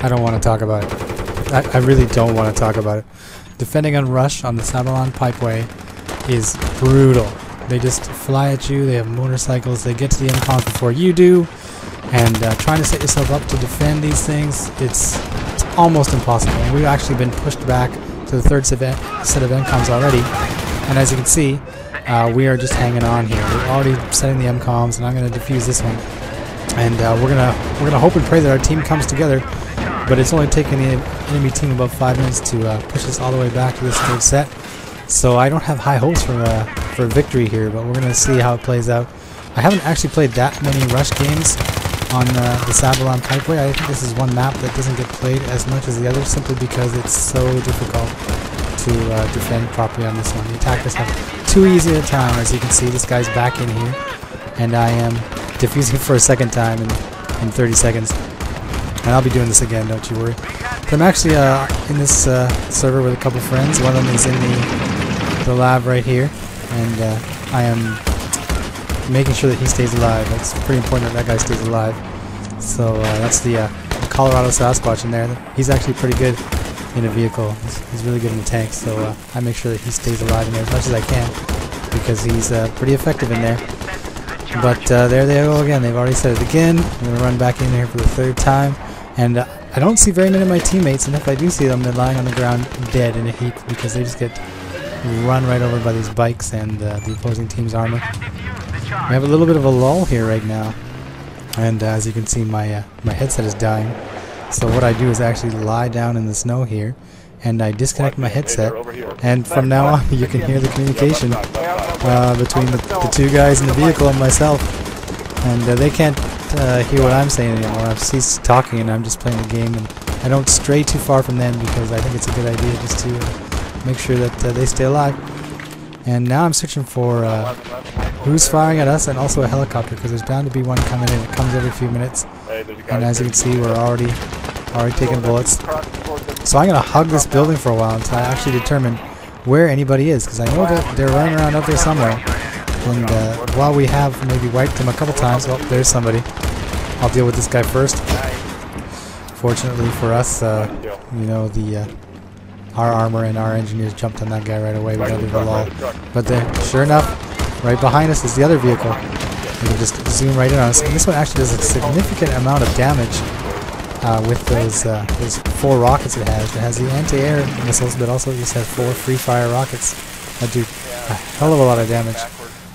I don't want to talk about it. I really don't want to talk about it. Defending on rush on the Sabalan Pipeway is brutal. They just fly at you, they have motorcycles, they get to the MCOMs before you do, and trying to set yourself up to defend these things, it's almost impossible. And we've actually been pushed back to the third set of MCOMs already, and as you can see, we are just hanging on here. We're already setting the MCOMs, and I'm going to defuse this one. And we're gonna hope and pray that our team comes together, but it's only taken the enemy team about 5 minutes to push us all the way back to this third set. So I don't have high hopes for victory here, but we're gonna see how it plays out. I haven't actually played that many rush games on the Sabalan Pipeway. I think this is one map that doesn't get played as much as the others, simply because it's so difficult to defend properly on this one. The attackers have too easy a time. As you can see, this guy's back in here, and I am defusing for a second time in 30 seconds. And I'll be doing this again, don't you worry. So I'm actually in this server with a couple friends. One of them is in the lab right here, and I am making sure that he stays alive. It's pretty important that that guy stays alive. So that's the Colorado Sasquatch in there. He's actually pretty good in a vehicle. He's really good in the tank, so I make sure that he stays alive in there as much as I can, because he's pretty effective in there. But there they go again. They've already said it again. I'm going to run back in here for the third time. And I don't see very many of my teammates, and if I do see them, they're lying on the ground dead in a heap because they just get run right over by these bikes and the opposing team's armor. We have a little bit of a lull here right now. And as you can see, my headset is dying. So what I do is actually lie down in the snow here, and I disconnect my headset, and from now on you can hear the communication between the two guys in the vehicle and myself, and they can't hear what I'm saying anymore. I've ceased talking and I'm just playing the game, and I don't stray too far from them because I think it's a good idea just to make sure that they stay alive. And now I'm searching for who's firing at us, and also a helicopter, because there's bound to be one coming in. It comes every few minutes, and as you can see, we're already taking bullets. So I'm going to hug this building for a while until I actually determine where anybody is, because I know that they're running around out there somewhere. And while we have maybe wiped them a couple times, oh, there's somebody. I'll deal with this guy first. Fortunately for us, you know, our armor and our engineers jumped on that guy right away. We got a bit of a lull. But then, sure enough, right behind us is the other vehicle. You can just zoom right in on us. And this one actually does a significant amount of damage with those 4 rockets it has. It has the anti-air missiles, but also it just has 4 free-fire rockets that do a hell of a lot of damage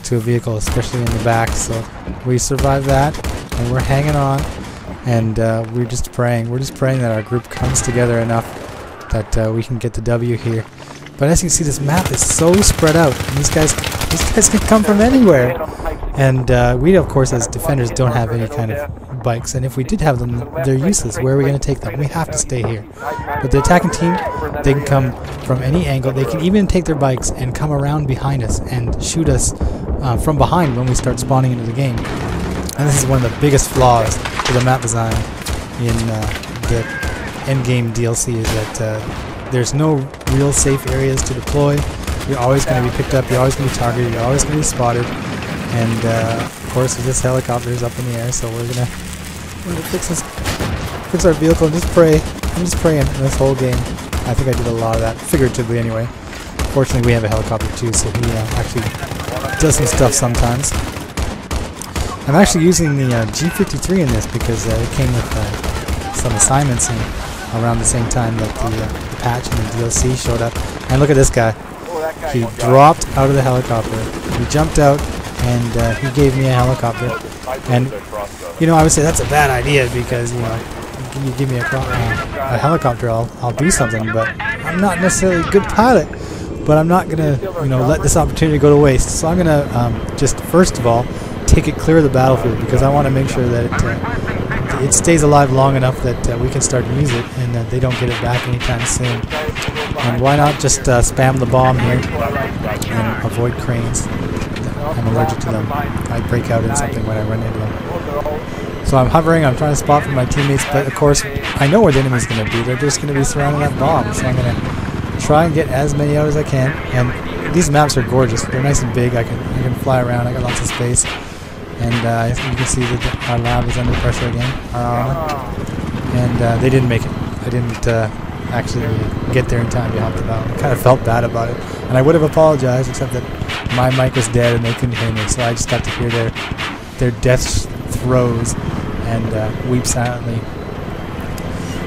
to a vehicle, especially in the back. So we survived that, and we're hanging on, and we're just praying. We're just praying that our group comes together enough that we can get the W here. But as you can see, this map is so spread out, and these guys can come from anywhere. And we, of course, as defenders, don't have any kind of bikes, and if we did have them, they're useless. Where are we going to take them? We have to stay here. But the attacking team, they can come from any angle. They can even take their bikes and come around behind us and shoot us from behind when we start spawning into the game. And this is one of the biggest flaws to the map design in the endgame DLC, is that there's no real safe areas to deploy. You're always going to be picked up, you're always going to be targeted, you're always going to be spotted. And of course, this helicopter is up in the air, so we're gonna fix our vehicle and just pray. I'm just praying this whole game. I think I did a lot of that, figuratively anyway. Fortunately, we have a helicopter too, so he actually does some stuff sometimes. I'm actually using the G53 in this because it came with some assignments around the same time that the patch and the DLC showed up. And look at this guy. He dropped out of the helicopter. He jumped out, and he gave me a helicopter. And you know, I would say that's a bad idea, because you know, you give me a helicopter, I'll do something. But I'm not necessarily a good pilot. But I'm not gonna, you know, let this opportunity go to waste. So I'm gonna just first of all take it clear of the battlefield, because I want to make sure that it stays alive long enough that we can start to use it, and that they don't get it back anytime soon. And why not just spam the bomb here and avoid cranes? I'm allergic to them. I break out in something when I run into them. So I'm hovering, I'm trying to spot for my teammates, but of course I know where the enemy's going to be. They're just going to be surrounding that bomb. So I'm going to try and get as many out as I can. And these maps are gorgeous. They're nice and big. I can fly around. I got lots of space. And you can see that our lab is under pressure again. Our armor. and they didn't make it. I didn't actually get there in time to help them out. I kind of felt bad about it, and I would have apologized, except that my mic was dead and they couldn't hear me, so I just got to hear their death throes and weep silently.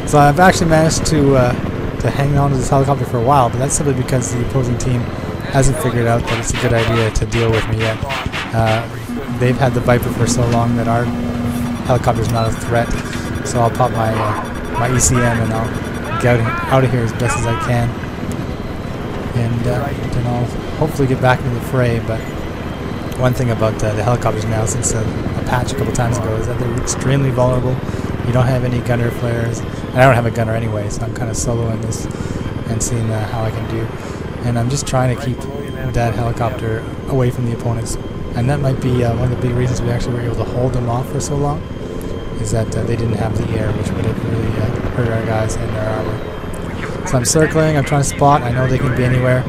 So I've actually managed to hang on to this helicopter for a while, but that's simply because the opposing team hasn't figured out that it's a good idea to deal with me yet. They've had the Viper for so long that our helicopter's not a threat, so I'll pop my ECM and I'll get out of here as best as I can, and then I'll hopefully get back into the fray. But one thing about the helicopters now, since a patch a couple times ago, is that they're extremely vulnerable. You don't have any gunner flares, and I don't have a gunner anyway, so I'm kind of soloing this and seeing how I can do. And I'm just trying to keep that helicopter away from the opponents, and that might be one of the big reasons we actually were able to hold them off for so long, is that they didn't have the air, which would have really hurt our guys and their armor. So I'm circling, I'm trying to spot. I know they can be anywhere,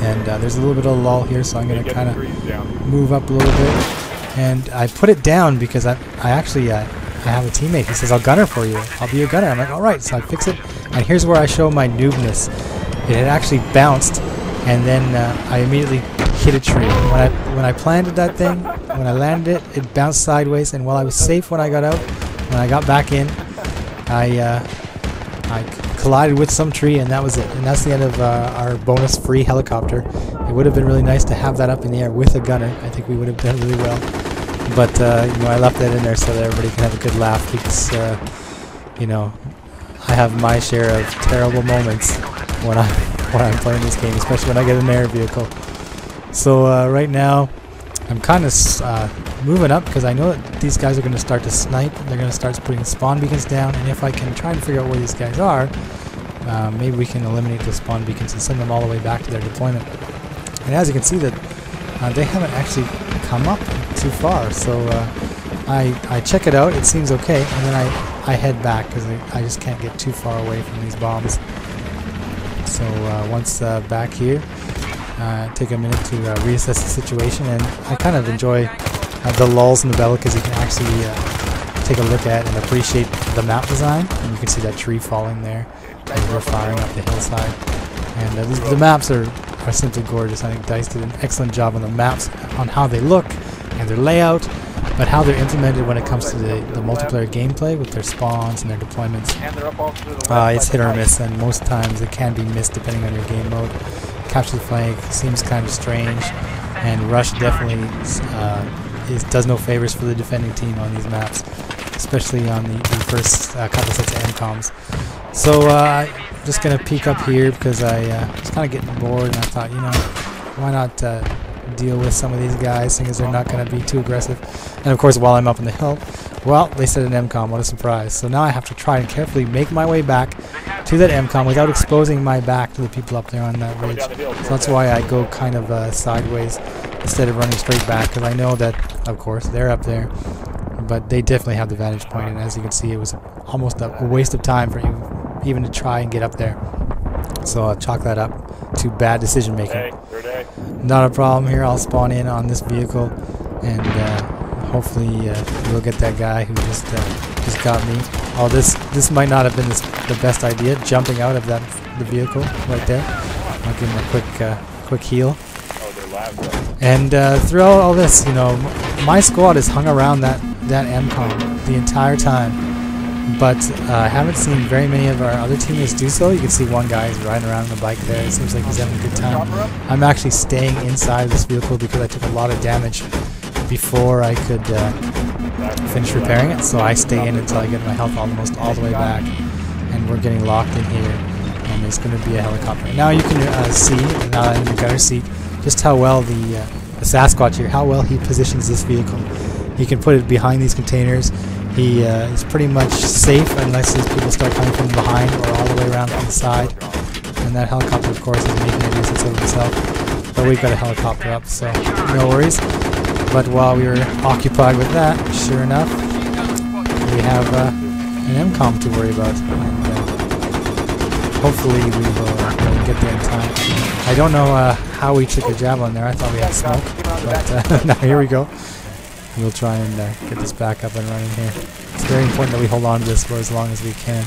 and there's a little bit of a lull here, so I'm going to kind of move up a little bit. And I put it down because I actually I have a teammate. He says, "I'll gunner for you. I'll be your gunner." I'm like, "All right." So I fix it, and here's where I show my noobness. It had actually bounced, and then I immediately hit a tree. When I planted that thing, when I landed it, it bounced sideways, and while I was safe when I got out, when I got back in, I collided with some tree, and that was it. And that's the end of our bonus free helicopter. It would have been really nice to have that up in the air with a gunner. I think we would have done really well. But you know, I left that in there so that everybody can have a good laugh, because you know, I have my share of terrible moments when I'm playing this game, especially when I get an air vehicle. So right now, I'm kind of moving up because I know that these guys are going to start to snipe. They're going to start putting spawn beacons down, and if I can try and figure out where these guys are, maybe we can eliminate the spawn beacons and send them all the way back to their deployment. And as you can see, that they haven't actually come up too far, so I check it out. It seems okay, and then I head back because I just can't get too far away from these bombs. So once back here, take a minute to reassess the situation, and I kind of enjoy the lulls in the battle because you can actually take a look at and appreciate the map design, and you can see that tree falling there as we're firing up the hillside. And the maps are simply gorgeous. I think DICE did an excellent job on the maps, on how they look and their layout, but how they're implemented when it comes to the multiplayer gameplay with their spawns and their deployments. It's hit or miss, and most times it can be missed depending on your game mode. Capture the flank seems kind of strange, and rush definitely does no favors for the defending team on these maps, especially on the first couple sets of MCOMs. So I'm just going to peek up here because I was kind of getting bored, and I thought, you know, why not deal with some of these guys, seeing as they're not going to be too aggressive. And of course, while I'm up on the hill, well, they said an MCOM. What a surprise. So now I have to try and carefully make my way back to that MCOM without exposing my back to the people up there on that ridge. So that's why I go kind of sideways instead of running straight back, because I know that, of course, they're up there, but they definitely have the vantage point, and as you can see, it was almost a waste of time for you even to try and get up there. So I'll chalk that up to bad decision making. Not a problem here. I'll spawn in on this vehicle, and hopefully we'll get that guy who just got me. Oh, this might not have been the best idea, jumping out of the vehicle right there. I'll give him a quick heal. And throughout all this, you know, my squad has hung around that MCOM the entire time. But I haven't seen very many of our other teammates do so. You can see one guy is riding around on the bike there. It seems like he's having a good time. I'm actually staying inside this vehicle because I took a lot of damage before I could finish repairing it. So I stay in until I get my health almost all the way back. And we're getting locked in here. And there's going to be a helicopter. Now you can see, now I'm in the gunner seat, just how well the Sasquatch here, how well he positions this vehicle. He can put it behind these containers. He is pretty much safe unless these people start coming from behind or all the way around from the side. And that helicopter, of course, is making a nuisance of himself. But we've got a helicopter up, so no worries. But while we were occupied with that, sure enough, we have an MCOM to worry about. And hopefully we will get there in time. I don't know how we took a javelin there. I thought we had smoke, but now here we go. we'll try and get this back up and running here. It's very important that we hold on to this for as long as we can.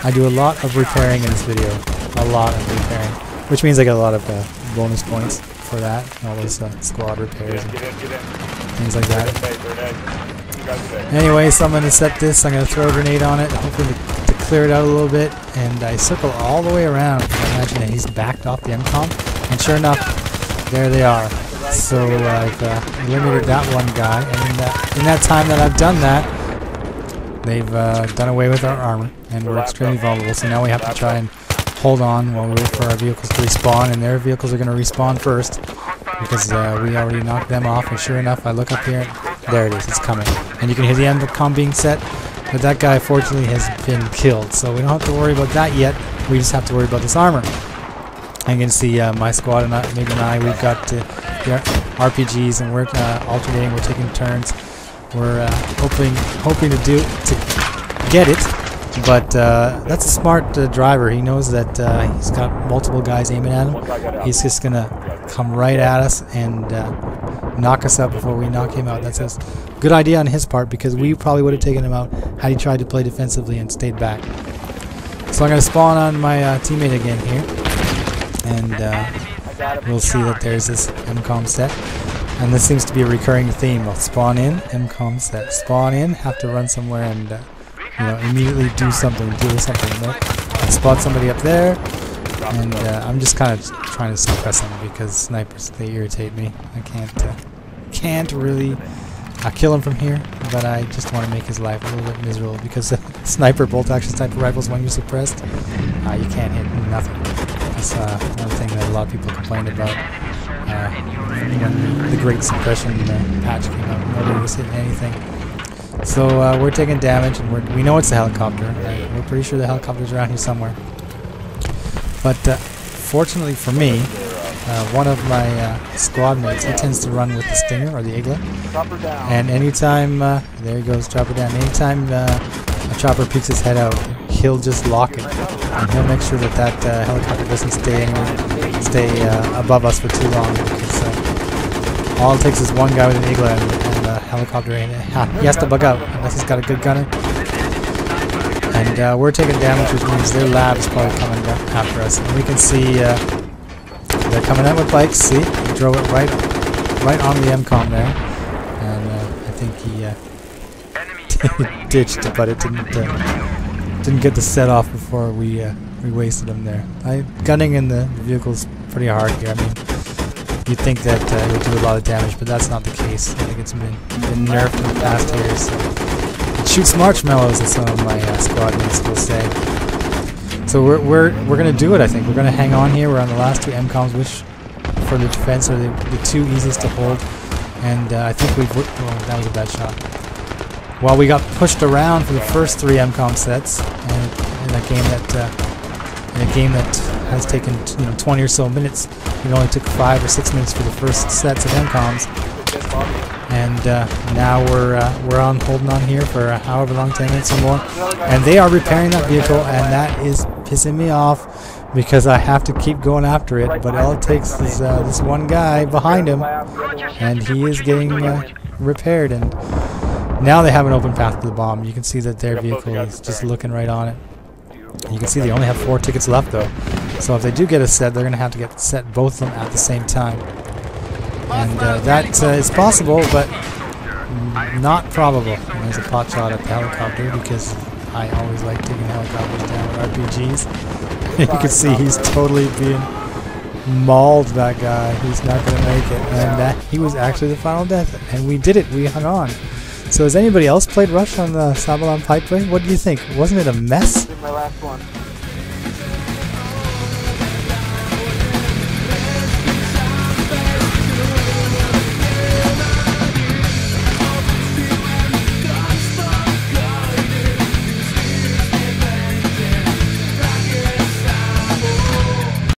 I do a lot of repairing in this video. A lot of repairing. Which means I get a lot of bonus points for that. All those squad repairs and things like that. Anyway, so I'm going to set this. I'm going to throw a grenade on it, hoping to clear it out a little bit. And I circle all the way around. I imagine that he's backed off the MCOM. And sure enough, there they are. So I've eliminated that one guy. And in that time that I've done that, they've done away with our armor. And we're extremely vulnerable. So now we have to try and hold on while we wait for our vehicles to respawn. And their vehicles are going to respawn first. Because we already knocked them off. And sure enough, I look up here. There it is. It's coming. And you can hear the MCOM being set. But that guy, fortunately, has been killed. So we don't have to worry about that yet. We just have to worry about this armor. And you can see my squad and maybe we've got the RPGs, and we're alternating. We're taking turns. We're hoping to get it. But that's a smart driver. He knows that he's got multiple guys aiming at him. He's just gonna come right at us and knock us out before we knock him out. That's a good idea on his part, because we probably would have taken him out had he tried to play defensively and stayed back. So I'm going to spawn on my teammate again here, and we'll see that there's this MCOM set. And this seems to be a recurring theme. I'll spawn in, MCOM set. Spawn in, have to run somewhere and immediately do something, deal with something. I'll spot somebody up there, and I'm just kind of trying to suppress them because snipers, they irritate me. I can't really kill him from here, but I just want to make his life a little bit miserable, because sniper bolt action sniper rifles, when you're suppressed, you can't hit nothing. That's one thing that a lot of people complained about when the Great Suppression patch came out. Nobody was hitting anything. So we're taking damage, and we know it's a helicopter. We're pretty sure the helicopter's around here somewhere. But fortunately for me, one of my squad mates, he tends to run with the Stinger or the Igla. And anytime, there he goes, chopper down. Anytime a chopper peeks his head out, he'll just lock it. And he'll make sure that that helicopter doesn't stay above us for too long. Because all it takes is one guy with an Igla and a helicopter, and he has to bug out unless he's got a good gunner. And we're taking damage, which means their lab is probably coming after us. And we can see they're coming out with bikes. See, he drove it right on the MCOM there, and I think he ditched it, but it didn't get the set off before we wasted him there. Gunning in the vehicle's pretty hard here. I mean, you'd think that it would do a lot of damage, but that's not the case. I think it's been nerfed in the past years. So it shoots marshmallows, as some of my squad mates will say. So we're gonna do it. I think we're gonna hang on here. We're on the last two MCOMs, which for the defense are the two easiest to hold. And I think we've. Oh, that was a bad shot. Well, we got pushed around for the first three MCOM sets, and in a game that has taken 20 or so minutes, it only took 5 or 6 minutes for the first sets of MCOMs. And now we're holding on here for however long, 10 minutes or more. And they are repairing that vehicle, and that is pissing me off because I have to keep going after it. But all it takes is this one guy behind him, and he is getting repaired. And now they have an open path to the bomb. You can see that their vehicle is just looking right on it. You can see they only have 4 tickets left, though. So if they do get a set, they're going to have to get set both of them at the same time. And that is possible, but not probable. And there's a pot shot at the helicopter, because I always like taking helicopters down with RPGs. You can see he's totally being mauled, that guy. He's not going to make it. And he was actually the final death. And we did it. We hung on. So has anybody else played Rush on the Sabalan Pipeline? What do you think? Wasn't it a mess? My last one.